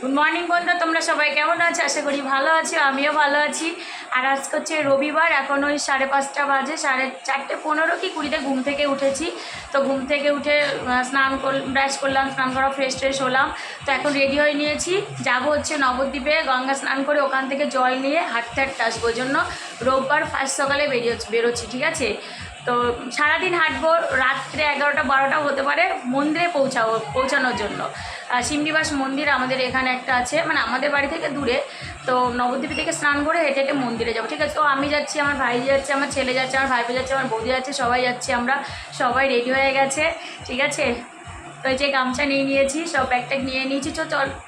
Good morning বন্ধুরা, তোমরা সবাই কেমন আছো? আশা করি ভালো আছো, আমিও ভালো আছি। আর আজকে হচ্ছে রবিবার, এখন ওই 5:30 বাজে, 4:15 কি 20-তে ঘুম থেকে উঠেছি। তো ঘুম থেকে উঠে ব্রাশ করলাম, স্নান করা, ফ্রেশ হলাম। তো এখন রেডি হয়ে নিয়েছি, যাবো হচ্ছে নবদ্বীপে গঙ্গা স্নান করে ওখান থেকে জল নিয়ে হাঁটতে আসবো। ওই জন্য রোববার ফার্স্ট সকালে বেরোচ্ছি, ঠিক আছে? তো সারাদিন হাঁটবো, রাত্রে 11টা-12টা হতে পারে মন্দিরে পৌঁছানোর জন্য। শিমনিবাস মন্দির আমাদের এখানে একটা আছে, মানে আমাদের বাড়ি থেকে দূরে। তো নবদ্বীপ থেকে স্নান করে হেঁটে হেঁটে মন্দিরে যাবো, ঠিক আছে? তো আমি যাচ্ছি, আমার ভাই যাচ্ছে, আমার ছেলে যাচ্ছে, আমার ভাইপো যাচ্ছে, আমার বৌদি যাচ্ছে, সবাই যাচ্ছি। আমরা সবাই রেডি হয়ে গেছে, ঠিক আছে? তো এই যে গামছা নিয়ে নিয়েছি, সব ব্যাগ নিয়ে নিয়েছি।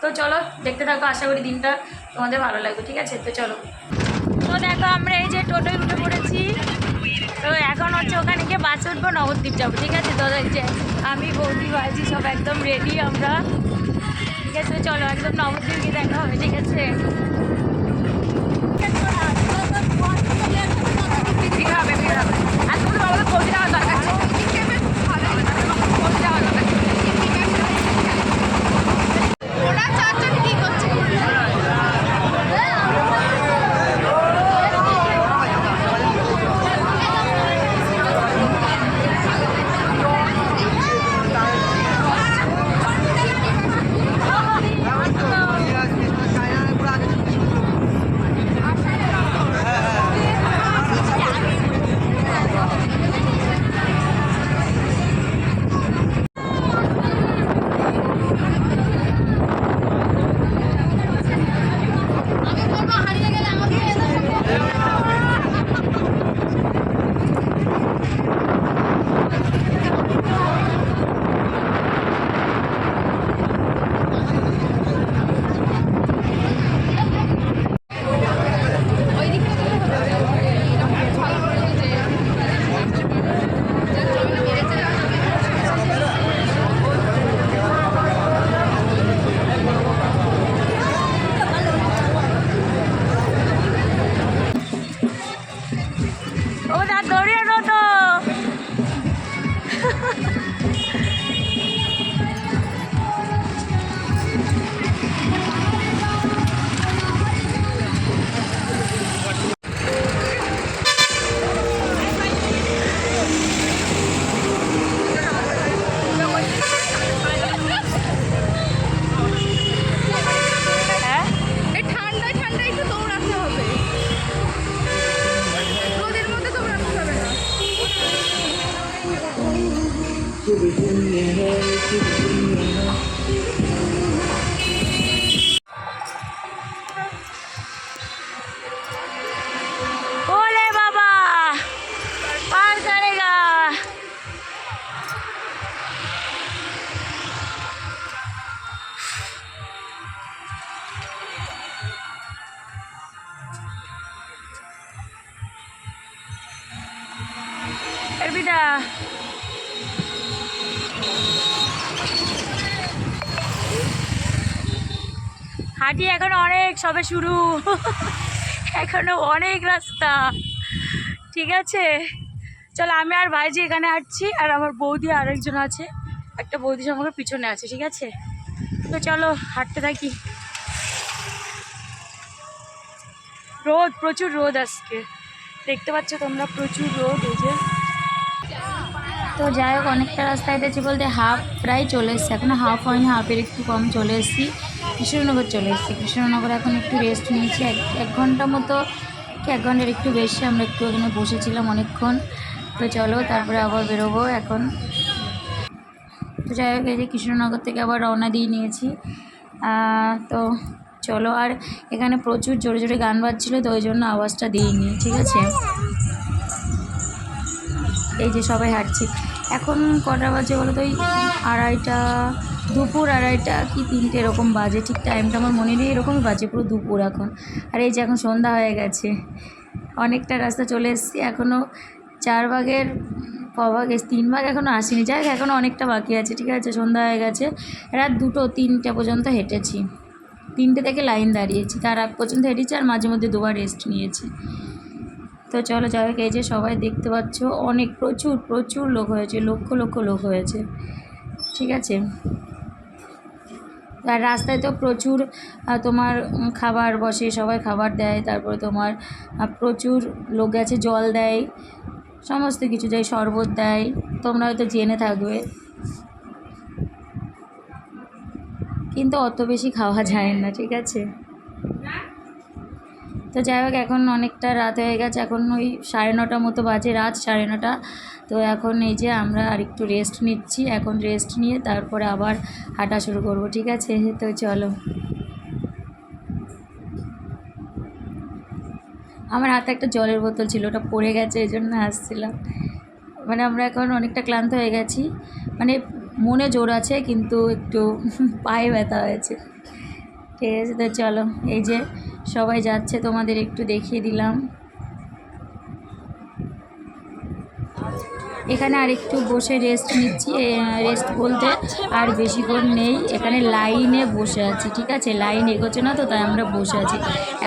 তো চলো দেখতে থাকো, আশা করি দিনটা তোমাদের ভালো লাগবে, ঠিক আছে? তো চলো। তো দেখো, আমরা এই যে টোটোয় উঠে পড়েছি। তো এখন হচ্ছে ওখানে গিয়ে বাসে উঠবো, নবদ্বীপ যাবো, ঠিক আছে? তো যে আমি বৌদি ভাইজি সব একদম রেডি আমরা, ঠিক আছে? চলো একদম নবদ্বীপ গিয়ে দেখা হবে, ঠিক আছে? ও দা দৌড়িয়ে নো তো। ওলে বাবা, পার করেগা। এরবিদা হাঁটি, এখনো অনেক, সবে শুরু। এখনো অনেক রাস্তা, ঠিক আছে? চলো, আমি আর ভাইজি এখানে হাঁটছি, আর আমার বৌদি আরেকজন আছে, একটা বৌদি আমাকে পিছনে আছে, ঠিক আছে? তো চলো হাঁটতে থাকি। রোদ, প্রচুর রোদ আজকে, দেখতে পাচ্ছ তোমরা, প্রচুর রোদ। এই যে, তো যাই হোক, অনেকটা রাস্তা হেঁটেছি বলতে প্রায় চলে এসেছি, এখনো হাফ হয়নি, হাফের একটু কম চলে এসেছি। কৃষ্ণনগর চলে এসেছি। কৃষ্ণনগর এখন একটু রেস্ট নিয়েছি, এক ঘন্টা মতো, কি 1 ঘন্টার একটু বেশি। আমরা একটু ওখানে বসেছিলাম অনেকক্ষণ। তো চলো তারপরে আবার বেরোবো এখন। তো যাই হোক, এই যে কৃষ্ণনগর থেকে আবার রওনা দিয়ে নিয়েছি। তো চলো, আর এখানে প্রচুর জোরে জোরে গান বাজছিলো, তো ওই জন্য আওয়াজটা দিইনি, ঠিক আছে? এই যে সবাই হাঁটছি। এখন কটা বাজে বলো তো? ওই দুপুর 2:30 কি 3টে এরকম বাজে, ঠিক টাইমটা আমার মনে নেই, এরকমই বাজে, পুরো দুপুর এখন। আর এই যে এখন সন্ধ্যা হয়ে গেছে, অনেকটা রাস্তা চলে এসেছি, এখনও 4 ভাগের 3 ভাগ এখনও আসেনি। যাই হোক, এখনও অনেকটা বাকি আছে, ঠিক আছে? সন্ধ্যা হয়ে গেছে, রাত 2-3টে পর্যন্ত হেঁটেছি, 3টে থেকে লাইন দাঁড়িয়েছি, তার আগ পর্যন্ত হেঁটেছি, আর মাঝে মধ্যে 2বার রেস্ট নিয়েছি। তো চলো যাই হোক, এই যে সবাই দেখতে পাচ্ছ, অনেক প্রচুর লোক হয়েছে, লক্ষ লক্ষ লোক হয়েছে, ঠিক আছে? তো আর রাস্তায় তো প্রচুর তোমার খাবার বসে, সবাই খাবার দেয়, তারপরে তোমার প্রচুর লোক গেছে, জল দেয়, সমস্ত কিছু দেয়, শরবত দেয়, তোমরা হয়তো জেনে থাকবে, কিন্তু অত বেশি খাওয়া যায় না, ঠিক আছে। তো যাই হোক, এখন অনেকটা রাত হয়ে গেছে, এখন ওই 9:30 মতো বাজে, রাত 9:30। তো এখন এই যে আমরা আর একটু রেস্ট নিচ্ছি, এখন রেস্ট নিয়ে তারপরে আবার হাঁটা শুরু করব, ঠিক আছে। তো চলো। আমার হাতে একটা জলের বোতল ছিল, ওটা পড়ে গেছে, এই জন্য হাসছিলাম। মানে আমরা এখন অনেকটা ক্লান্ত হয়ে গেছি, মানে মনে জোর আছে কিন্তু একটু পায়ে ব্যথা হয়েছে, ঠিক আছে। তো চলো, এই যে সবাই যাচ্ছে, তোমাদের একটু দেখিয়ে দিলাম। এখানে আর একটু বসে রেস্ট নিচ্ছি, রেস্ট বলতে আর বেশিক্ষণ নেই, এখানে লাইনে বসে আছি, ঠিক আছে। লাইন এগোচ্ছে না তো, তাই আমরা বসে আছি।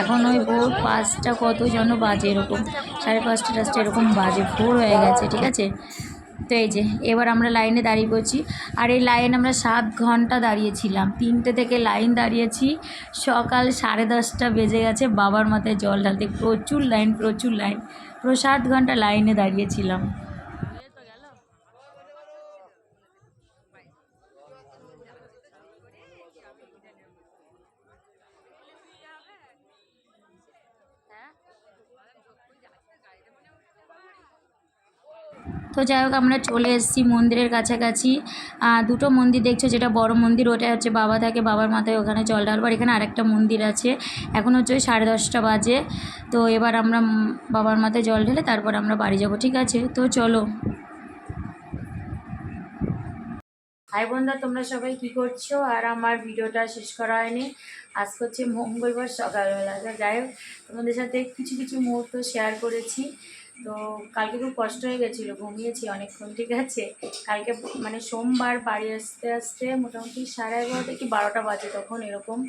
এখন ওই ভোর 5টা কত যেন বাজে, এরকম 5:30 এরকম বাজে, ভোর হয়ে গেছে, ঠিক আছে। তো এই যে এবার আমরা লাইনে দাঁড়িয়ে পড়ছি, আর এই লাইন আমরা 7 ঘন্টা দাঁড়িয়েছিলাম, 3টে থেকে লাইন দাঁড়িয়েছি, সকাল 10:30 বেজে গেছে বাবার মাথায় জল ঢালতে, প্রচুর লাইন, প্রচুর লাইন, পুরো 7 ঘন্টা লাইনে দাঁড়িয়েছিলাম। তো যাই হোক, আমরা চলে এসেছি মন্দিরের কাছাকাছি। দুটো মন্দির দেখছো, যেটা বড় মন্দির ওটা হচ্ছে বাবা থাকে, বাবার মাথায় ওখানে জল ঢালবার। এখানে আরেকটা মন্দির আছে। এখন হচ্ছে ওই 10:30 বাজে। তো এবার আমরা বাবার মাথায় জল ঢেলে তারপর আমরা বাড়ি যাব, ঠিক আছে। তো চলো। ভাই বোনরা, তোমরা সবাই কি করছো? আর আমার ভিডিওটা শেষ করা হয়নি, আজকে হচ্ছে মঙ্গলবার সকালবেলা। যাই হোক, তোমাদের সাথে কিছু কিছু মুহূর্ত শেয়ার করেছি। তো কালকে খুব কষ্ট হয়ে গেছিলো, ঘুমিয়েছি অনেকক্ষণ, ঠিক আছে। কালকে মানে সোমবার বাড়ি আসতে আসতে মোটামুটি 11:30 কি 12টা বাজে তখন, এরকম।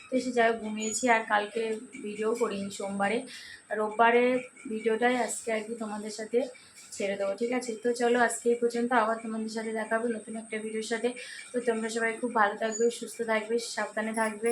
তো এসে যাই হোক ঘুমিয়েছি, আর কালকে ভিডিও করিনি সোমবারে, রোববারে ভিডিওটাই আজকে আর কি তোমাদের সাথে ছেড়ে দেবো, ঠিক আছে। তো চলো, আজকে এই পর্যন্ত, আবার তোমাদের সাথে দেখা হবে নতুন একটা ভিডিওর সাথে। তো তোমরা সবাই খুব ভালো থাকবে, সুস্থ থাকবে, সাবধানে থাকবে।